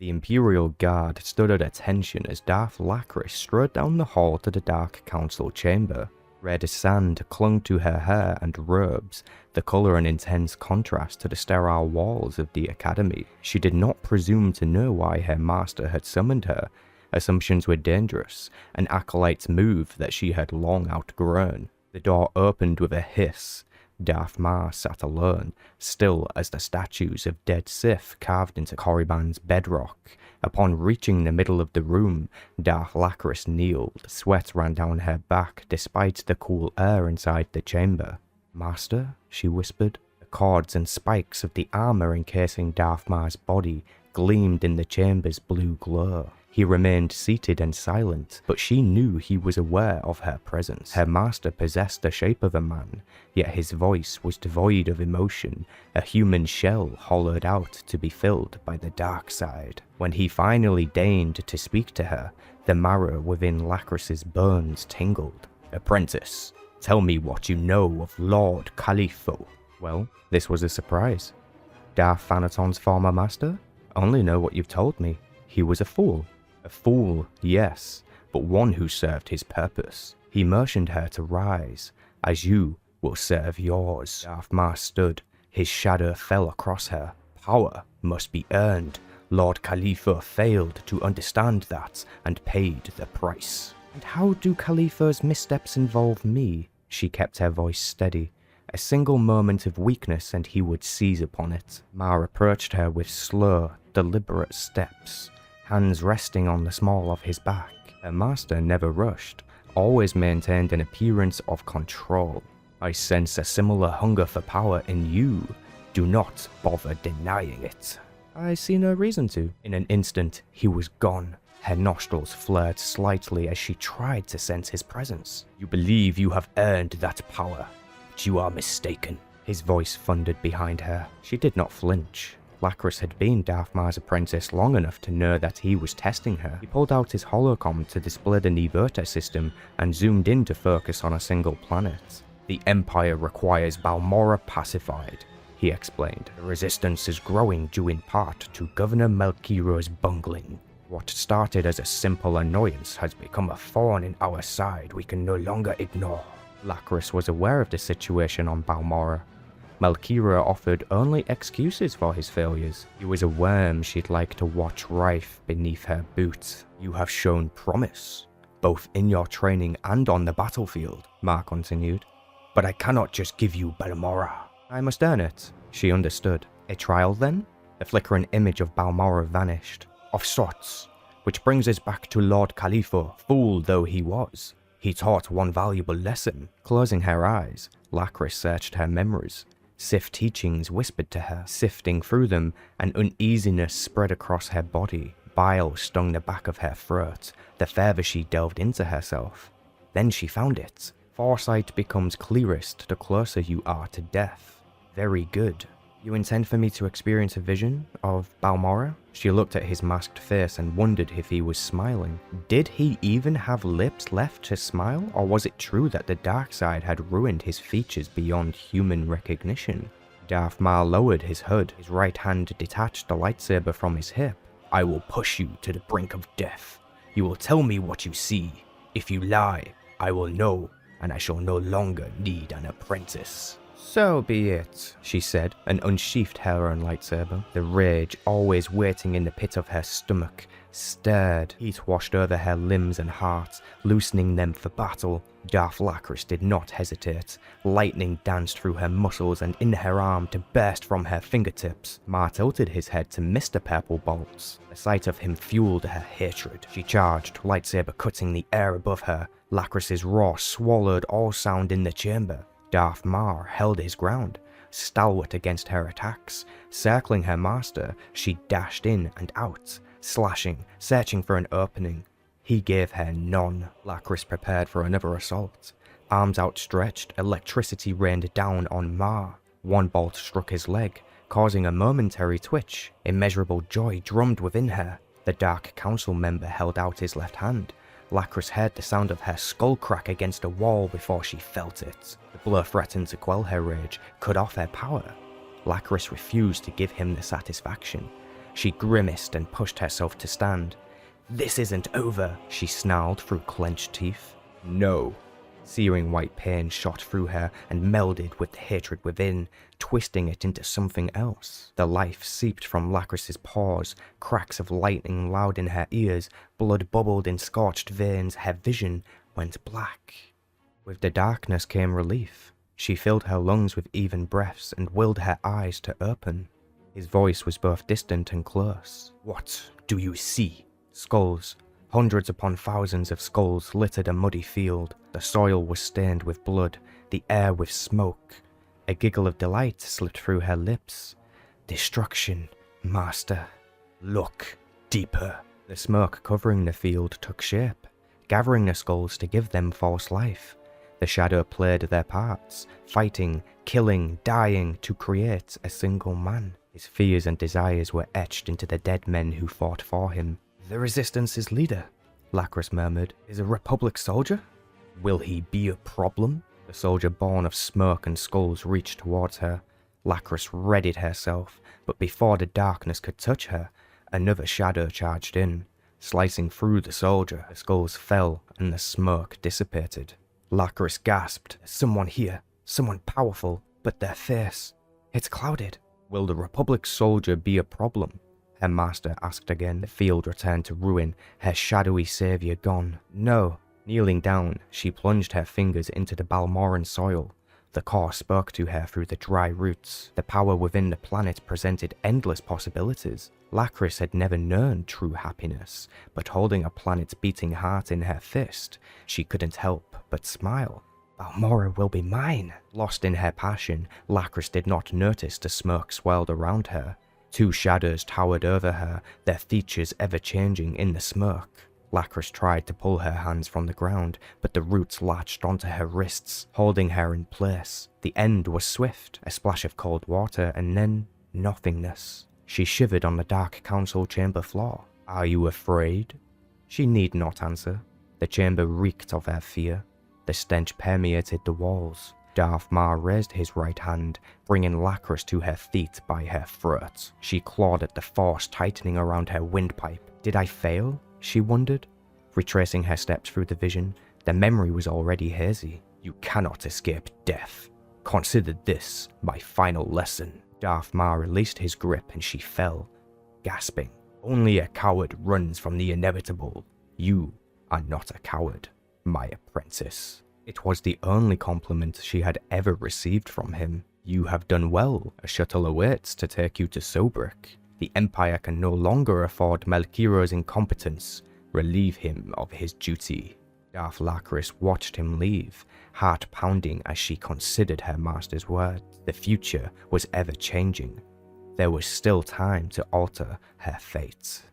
The Imperial Guard stood at attention as Darth Lachris strode down the hall to the Dark Council chamber. Red sand clung to her hair and robes, the colour an intense contrast to the sterile walls of the academy. She did not presume to know why her master had summoned her. Assumptions were dangerous, an acolyte's move that she had long outgrown. The door opened with a hiss. Darth Marr sat alone, still as the statues of dead Sith carved into Korriban's bedrock. Upon reaching the middle of the room, Darth Lachris kneeled. Sweat ran down her back despite the cool air inside the chamber. "Master?" she whispered. The cords and spikes of the armor encasing Darth Marr's body gleamed in the chamber's blue glow. He remained seated and silent, but she knew he was aware of her presence. Her master possessed the shape of a man, yet his voice was devoid of emotion, a human shell hollowed out to be filled by the dark side. When he finally deigned to speak to her, the marrow within Lachris's bones tingled. "Apprentice, tell me what you know of Lord Califo." Well, this was a surprise. Darth Thanaton's former master? Only know what you've told me. He was a fool. A fool, yes, but one who served his purpose. He motioned her to rise, as you will serve yours. Darth Marr stood. His shadow fell across her. Power must be earned. Lord Califo failed to understand that and paid the price. And how do Califo's missteps involve me? She kept her voice steady. A single moment of weakness and he would seize upon it. Marr approached her with slow, deliberate steps, hands resting on the small of his back. Her master never rushed, always maintained an appearance of control. "I sense a similar hunger for power in you. Do not bother denying it." "I see no reason to." In an instant, he was gone. Her nostrils flared slightly as she tried to sense his presence. "You believe you have earned that power, but you are mistaken." His voice thundered behind her. She did not flinch. Lachris had been Darth Marr's apprentice long enough to know that he was testing her. He pulled out his holocom to display the Nivota system and zoomed in to focus on a single planet. "The Empire requires Balmorra pacified," he explained. "The resistance is growing due in part to Governor Malkiro's bungling. What started as a simple annoyance has become a thorn in our side we can no longer ignore." Lachris was aware of the situation on Balmorra. Malkiro offered only excuses for his failures. He was a worm she'd like to watch rife beneath her boots. "You have shown promise, both in your training and on the battlefield," Marr continued. "But I cannot just give you Balmorra. I must earn it." She understood. "A trial then?" The flickering image of Balmorra vanished. "Of sorts. Which brings us back to Lord Califo, fool though he was. He taught one valuable lesson." Closing her eyes, Lachris searched her memories. Sith teachings whispered to her. Sifting through them, an uneasiness spread across her body. Bile stung the back of her throat, the further she delved into herself. Then she found it. Foresight becomes clearest the closer you are to death. Very good. "You intend for me to experience a vision of Balmorra?" She looked at his masked face and wondered if he was smiling. Did he even have lips left to smile, or was it true that the dark side had ruined his features beyond human recognition? Darth Marr lowered his hood. His right hand detached the lightsaber from his hip. "I will push you to the brink of death. You will tell me what you see. If you lie, I will know, and I shall no longer need an apprentice." "So be it," she said, and unsheathed her own lightsaber. The rage, always waiting in the pit of her stomach, stirred. Heat washed over her limbs and heart, loosening them for battle. Darth Lachris did not hesitate. Lightning danced through her muscles and in her arm to burst from her fingertips. Marr tilted his head to miss the purple bolts. The sight of him fueled her hatred. She charged, lightsaber cutting the air above her. Lachris's roar swallowed all sound in the chamber. Darth Marr held his ground, stalwart against her attacks. Circling her master, she dashed in and out, slashing, searching for an opening. He gave her none. Lachris prepared for another assault. Arms outstretched, electricity rained down on Marr. One bolt struck his leg, causing a momentary twitch. Immeasurable joy drummed within her. The Dark Council member held out his left hand. Lachris heard the sound of her skull crack against a wall before she felt it. The blow threatened to quell her rage, cut off her power. Lachris refused to give him the satisfaction. She grimaced and pushed herself to stand. "This isn't over," she snarled through clenched teeth. "No." Searing white pain shot through her and melded with the hatred within, twisting it into something else. The life seeped from Lachris's paws, cracks of lightning loud in her ears, blood bubbled in scorched veins, her vision went black. With the darkness came relief. She filled her lungs with even breaths and willed her eyes to open. His voice was both distant and close. "What do you see?" Skulls. Hundreds upon thousands of skulls littered a muddy field. The soil was stained with blood, the air with smoke. A giggle of delight slipped through her lips. "Destruction, master." "Look deeper." The smoke covering the field took shape, gathering the skulls to give them false life. The shadow played their parts, fighting, killing, dying to create a single man. His fears and desires were etched into the dead men who fought for him. "The Resistance's leader," Lachris murmured, "is a Republic soldier? Will he be a problem?" The soldier born of smoke and skulls reached towards her. Lachris readied herself, but before the darkness could touch her, another shadow charged in. Slicing through the soldier, the skulls fell and the smoke dissipated. Lachris gasped. "Someone here, someone powerful, but their face, it's clouded." "Will the Republic soldier be a problem?" her master asked again. The field returned to ruin, her shadowy savior gone. "No." Kneeling down, she plunged her fingers into the Balmoran soil. The core spoke to her through the dry roots. The power within the planet presented endless possibilities. Lachris had never known true happiness, but holding a planet's beating heart in her fist, she couldn't help but smile. "Balmora will be mine." Lost in her passion, Lachris did not notice the smoke swirled around her. Two shadows towered over her, their features ever-changing in the smoke. Lachris tried to pull her hands from the ground, but the roots latched onto her wrists, holding her in place. The end was swift, a splash of cold water, and then nothingness. She shivered on the dark council chamber floor. "Are you afraid?" She need not answer. The chamber reeked of her fear. The stench permeated the walls. Darth Marr raised his right hand, bringing Lachris to her feet by her throat. She clawed at the force tightening around her windpipe. Did I fail? She wondered. Retracing her steps through the vision, the memory was already hazy. "You cannot escape death. Consider this my final lesson." Darth Marr released his grip and she fell, gasping. "Only a coward runs from the inevitable. You are not a coward, my apprentice." It was the only compliment she had ever received from him. "You have done well. A shuttle awaits to take you to Sobrik. The Empire can no longer afford Melchiro's incompetence. Relieve him of his duty." Darth Lachris watched him leave, heart pounding as she considered her master's words. The future was ever changing. There was still time to alter her fate.